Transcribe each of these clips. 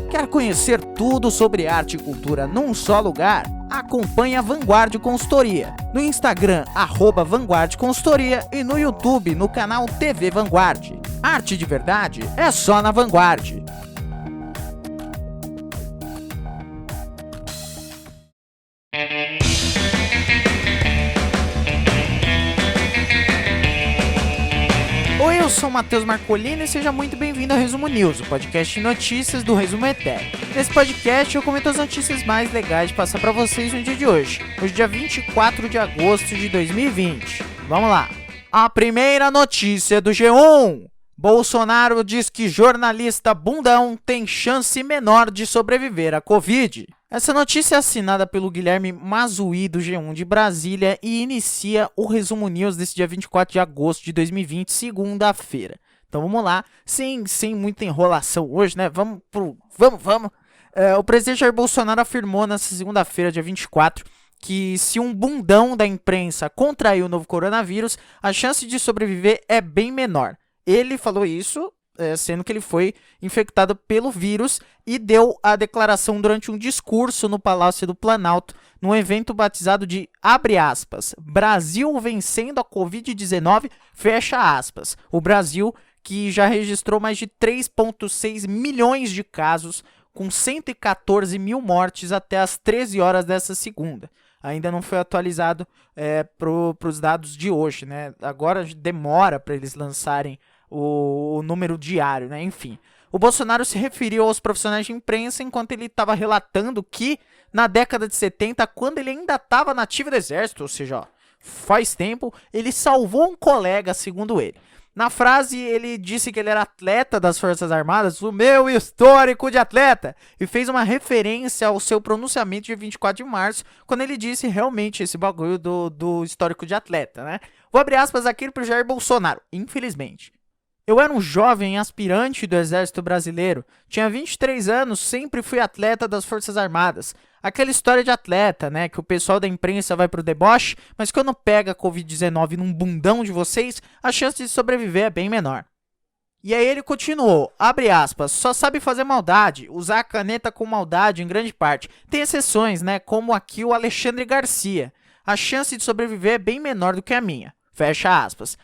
Quer conhecer tudo sobre arte e cultura num só lugar? Acompanhe a Vanguard Consultoria no Instagram @Vanguard Consultoria e no YouTube no canal TV Vanguard. Arte de verdade é só na Vanguard. Oi, eu sou o Matheus Marcolini e seja muito bem-vindo ao Resumo News, o podcast de notícias do Resumo Eterno. Nesse podcast eu comento as notícias mais legais de passar para vocês no dia de hoje, dia 24 de agosto de 2020. Vamos lá! A primeira notícia do G1. Bolsonaro diz que jornalista bundão tem chance menor de sobreviver à Covid. Essa notícia é assinada pelo Guilherme Mazzuí do G1 de Brasília e inicia o Resumo News desse dia 24 de agosto de 2020, segunda-feira. Então vamos lá, sem muita enrolação hoje, né? Vamos. O presidente Jair Bolsonaro afirmou nessa segunda-feira, dia 24, que se um bundão da imprensa contrair o novo coronavírus, a chance de sobreviver é bem menor. Ele falou isso, sendo que ele foi infectado pelo vírus e deu a declaração durante um discurso no Palácio do Planalto, num evento batizado de, abre aspas, Brasil vencendo a Covid-19, fecha aspas. O Brasil, que já registrou mais de 3,6 milhões de casos, com 114 mil mortes até as 13 horas dessa segunda. Ainda não foi atualizado para os dados de hoje, né? Agora demora para eles lançarem o número diário, né? Enfim, o Bolsonaro se referiu aos profissionais de imprensa enquanto ele estava relatando que na década de 70, quando ele ainda estava na ativa do exército, ou seja, faz tempo, ele salvou um colega, segundo ele. Na frase, ele disse que ele era atleta das Forças Armadas, o meu histórico de atleta, e fez uma referência ao seu pronunciamento de 24 de março, quando ele disse realmente esse bagulho do histórico de atleta, né? Vou abrir aspas aqui pro Jair Bolsonaro, infelizmente. Eu era um jovem aspirante do Exército Brasileiro, tinha 23 anos, sempre fui atleta das Forças Armadas. Aquela história de atleta, né, que o pessoal da imprensa vai pro deboche, mas quando pega a Covid-19 num bundão de vocês, a chance de sobreviver é bem menor. E aí ele continuou, abre aspas, só sabe fazer maldade, usar a caneta com maldade em grande parte. Tem exceções, né, como aqui o Alexandre Garcia. A chance de sobreviver é bem menor do que a minha, fecha aspas.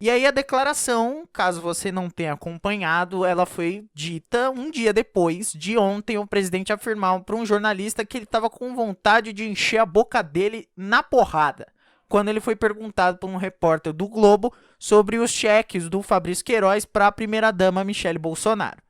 E aí a declaração, caso você não tenha acompanhado, ela foi dita um dia depois de ontem o presidente afirmar para um jornalista que ele estava com vontade de encher a boca dele na porrada, quando ele foi perguntado por um repórter do Globo sobre os cheques do Fabrício Queiroz para a primeira-dama Michele Bolsonaro.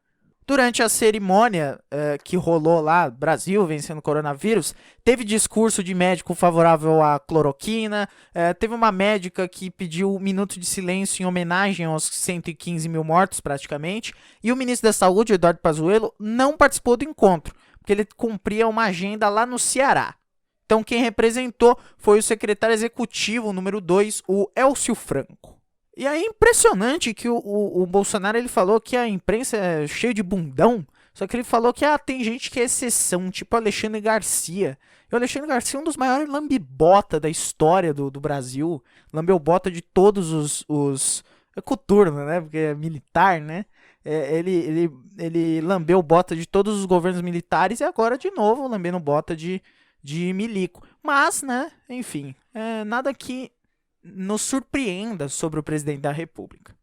Durante a cerimônia que rolou lá, Brasil vencendo o coronavírus, teve discurso de médico favorável à cloroquina, teve uma médica que pediu um minuto de silêncio em homenagem aos 115 mil mortos praticamente, e o ministro da Saúde, Eduardo Pazuello, não participou do encontro, porque ele cumpria uma agenda lá no Ceará. Então quem representou foi o secretário executivo número 2, o Elcio Franco. E aí é impressionante que o Bolsonaro ele falou que a imprensa é cheia de bundão, só que ele falou que tem gente que é exceção, tipo Alexandre Garcia. E o Alexandre Garcia é um dos maiores lambibota da história do Brasil, lambeu bota de todos os é coturno, né, porque é militar, né, ele lambeu bota de todos os governos militares e agora de novo lambendo bota de milico. Mas, né, enfim, nada que nos surpreenda sobre o presidente da República.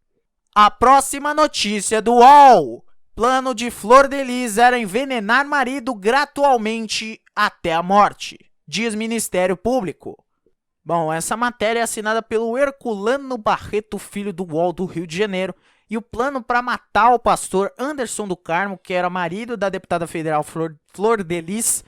A próxima notícia do UOL. Plano de Flor de Lis era envenenar marido gratuitamente até a morte, diz Ministério Público. Bom, essa matéria é assinada pelo Herculano Barreto Filho do UOL do Rio de Janeiro, e o plano para matar o pastor Anderson do Carmo, que era marido da deputada federal Flor de Lis,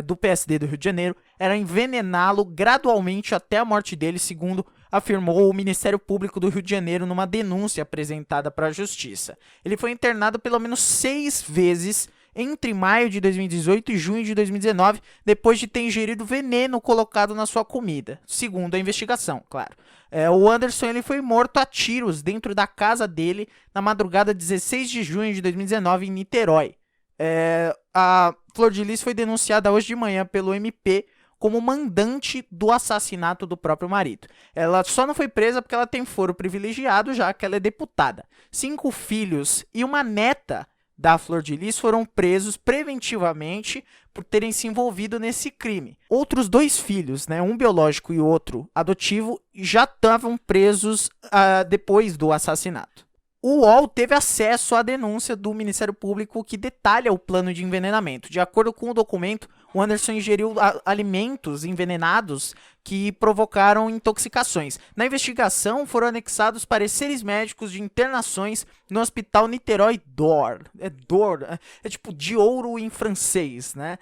do PSD do Rio de Janeiro, era envenená-lo gradualmente até a morte dele, segundo afirmou o Ministério Público do Rio de Janeiro numa denúncia apresentada para a Justiça. Ele foi internado pelo menos 6 vezes entre maio de 2018 e junho de 2019, depois de ter ingerido veneno colocado na sua comida, segundo a investigação, claro. O Anderson ele foi morto a tiros dentro da casa dele na madrugada de 16 de junho de 2019 em Niterói. A Flor de Lis foi denunciada hoje de manhã pelo MP como mandante do assassinato do próprio marido. Ela só não foi presa porque ela tem foro privilegiado, já que ela é deputada. 5 filhos e uma neta da Flor de Lis foram presos preventivamente por terem se envolvido nesse crime. Outros 2 filhos, né, um biológico e outro adotivo, já estavam presos depois do assassinato. O UOL teve acesso à denúncia do Ministério Público que detalha o plano de envenenamento. De acordo com o documento, o Anderson ingeriu alimentos envenenados que provocaram intoxicações. Na investigação, foram anexados pareceres médicos de internações no Hospital Niterói d'Or. É tipo de ouro em francês, né?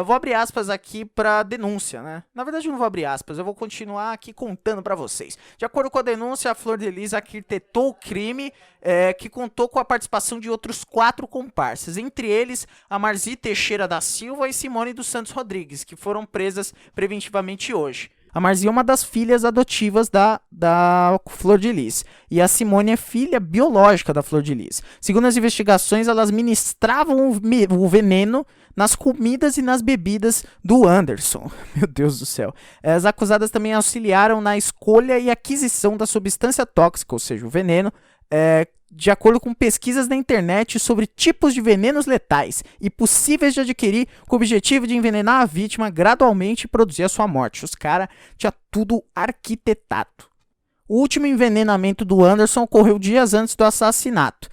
Vou abrir aspas aqui para denúncia, né? Na verdade, eu não vou abrir aspas, eu vou continuar aqui contando para vocês. De acordo com a denúncia, a Flor de Lis arquitetou o crime que contou com a participação de outros 4 comparsas, entre eles a Marzi Teixeira da Silva e Simone dos Santos Rodrigues, que foram presas preventivamente hoje. A Marzi é uma das filhas adotivas da Flor de Lis. E a Simone é filha biológica da Flor de Lis. Segundo as investigações, elas ministravam o veneno nas comidas e nas bebidas do Anderson. Meu Deus do céu. As acusadas também auxiliaram na escolha e aquisição da substância tóxica, ou seja, o veneno, de acordo com pesquisas na internet sobre tipos de venenos letais e possíveis de adquirir com o objetivo de envenenar a vítima gradualmente e produzir a sua morte. Os caras tinham tudo arquitetado. O último envenenamento do Anderson ocorreu dias antes do assassinato.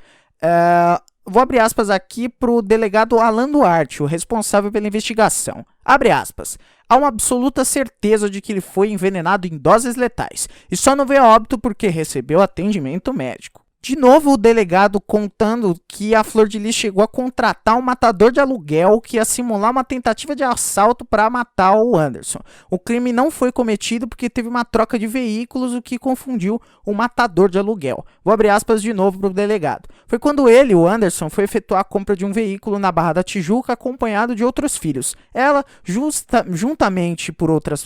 Vou abrir aspas aqui para o delegado Alan Duarte, o responsável pela investigação. Abre aspas. Há uma absoluta certeza de que ele foi envenenado em doses letais e só não veio a óbito porque recebeu atendimento médico. De novo, o delegado contando que a Flor de Lis chegou a contratar um matador de aluguel que ia simular uma tentativa de assalto para matar o Anderson. O crime não foi cometido porque teve uma troca de veículos, o que confundiu o matador de aluguel. Vou abrir aspas de novo para o delegado. Foi quando ele, o Anderson, foi efetuar a compra de um veículo na Barra da Tijuca acompanhado de outros filhos. Ela, juntamente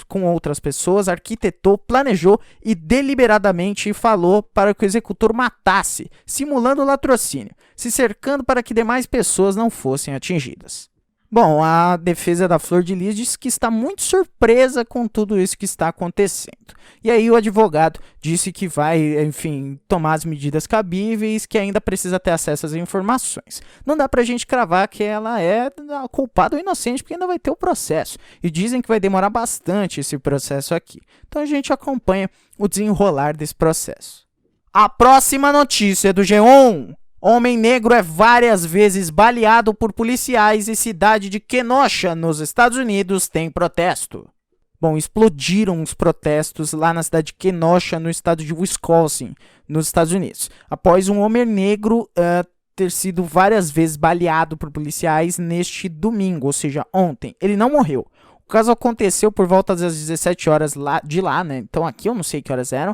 com outras pessoas, arquitetou, planejou e deliberadamente falou para que o executor matasse, simulando latrocínio, se cercando para que demais pessoas não fossem atingidas. Bom, a defesa da Flor de Lis diz que está muito surpresa com tudo isso que está acontecendo. E aí o advogado disse que vai, enfim, tomar as medidas cabíveis, que ainda precisa ter acesso às informações. Não dá pra gente cravar que ela é culpada ou inocente, porque ainda vai ter o processo. E dizem que vai demorar bastante esse processo aqui. Então a gente acompanha o desenrolar desse processo. A próxima notícia é do G1. Homem negro é várias vezes baleado por policiais e cidade de Kenosha, nos Estados Unidos, tem protesto. Bom, explodiram os protestos lá na cidade de Kenosha, no estado de Wisconsin, nos Estados Unidos. Após um homem negro ter sido várias vezes baleado por policiais neste domingo, ou seja, ontem. Ele não morreu. O caso aconteceu por volta das 17 horas de lá, né? Então aqui eu não sei que horas eram,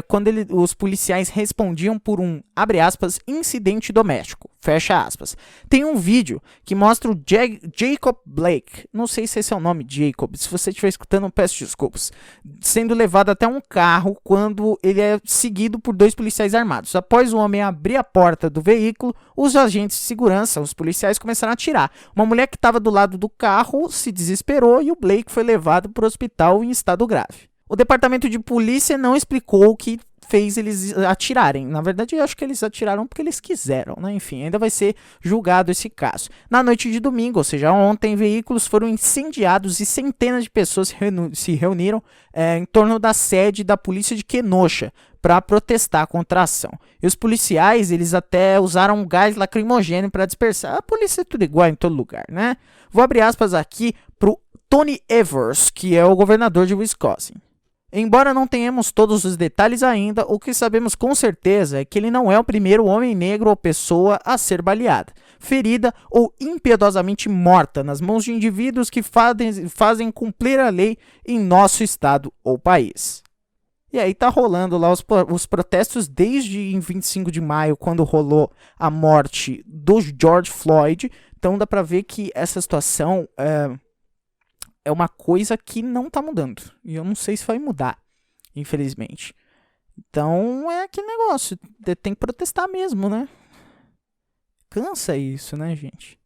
quando os policiais respondiam por um, abre aspas, incidente doméstico, fecha aspas. Tem um vídeo que mostra o Jacob Blake, não sei se esse é o nome, Jacob, se você estiver escutando, eu peço desculpas, sendo levado até um carro quando ele é seguido por 2 policiais armados. Após o homem abrir a porta do veículo, os agentes de segurança, os policiais, começaram a atirar. Uma mulher que estava do lado do carro se desesperou e o Blake foi levado para o hospital em estado grave. O departamento de polícia não explicou o que fez eles atirarem. Na verdade, eu acho que eles atiraram porque eles quiseram, né? Enfim, ainda vai ser julgado esse caso. Na noite de domingo, ou seja, ontem, veículos foram incendiados e centenas de pessoas se reuniram em torno da sede da polícia de Kenosha para protestar contra a ação. E os policiais, eles até usaram um gás lacrimogêneo para dispersar. A polícia é tudo igual em todo lugar, né? Vou abrir aspas aqui pro Tony Evers, que é o governador de Wisconsin. Embora não tenhamos todos os detalhes ainda, o que sabemos com certeza é que ele não é o primeiro homem negro ou pessoa a ser baleada, ferida ou impiedosamente morta nas mãos de indivíduos que fazem cumprir a lei em nosso estado ou país. E aí tá rolando lá os protestos desde em 25 de maio, quando rolou a morte do George Floyd. Então dá pra ver que essa situação é uma coisa que não tá mudando. E eu não sei se vai mudar, infelizmente. Então é aquele negócio, tem que protestar mesmo, né? Cansa isso, né, gente?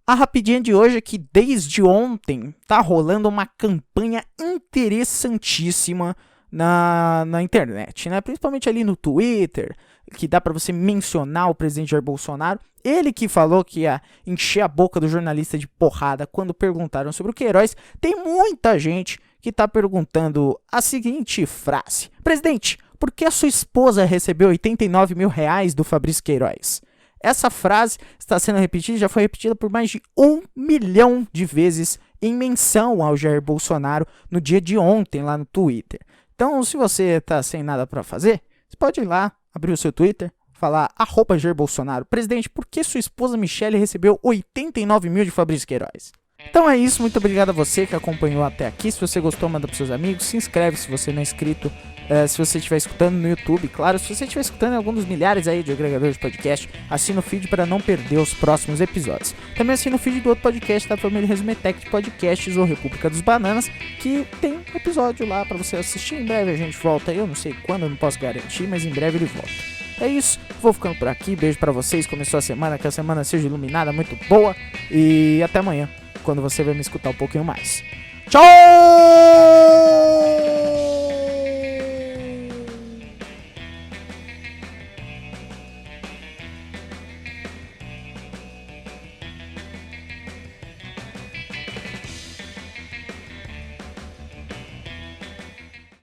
A rapidinha de hoje é que desde ontem tá rolando uma campanha interessantíssima na internet, né? Principalmente ali no Twitter, que dá pra você mencionar o presidente Jair Bolsonaro. Ele que falou que ia encher a boca do jornalista de porrada quando perguntaram sobre o Queiroz. Tem muita gente que tá perguntando a seguinte frase: presidente, por que a sua esposa recebeu 89 mil reais do Fabrício Queiroz? Essa frase está sendo repetida, já foi repetida por mais de 1 milhão de vezes em menção ao Jair Bolsonaro no dia de ontem lá no Twitter. Então, se você tá sem nada para fazer, você pode ir lá, abrir o seu Twitter, falar @Jair Bolsonaro. Presidente, por que sua esposa Michele recebeu 89 mil de Fabrício Queiroz? Então é isso, muito obrigado a você que acompanhou até aqui. Se você gostou, manda pros seus amigos, se inscreve se você não é inscrito, se você estiver escutando no YouTube, claro. Se você estiver escutando em algum dos milhares aí de agregadores de podcast, assina o feed para não perder os próximos episódios. Também assina o feed do outro podcast da família Resumetec de Podcasts, ou República dos Bananas, que tem episódio lá para você assistir. Em breve a gente volta, eu não sei quando, eu não posso garantir, mas em breve ele volta. É isso, vou ficando por aqui, beijo pra vocês, começou a semana, que a semana seja iluminada, muito boa, e até amanhã, quando você vai me escutar um pouquinho mais. Tchau!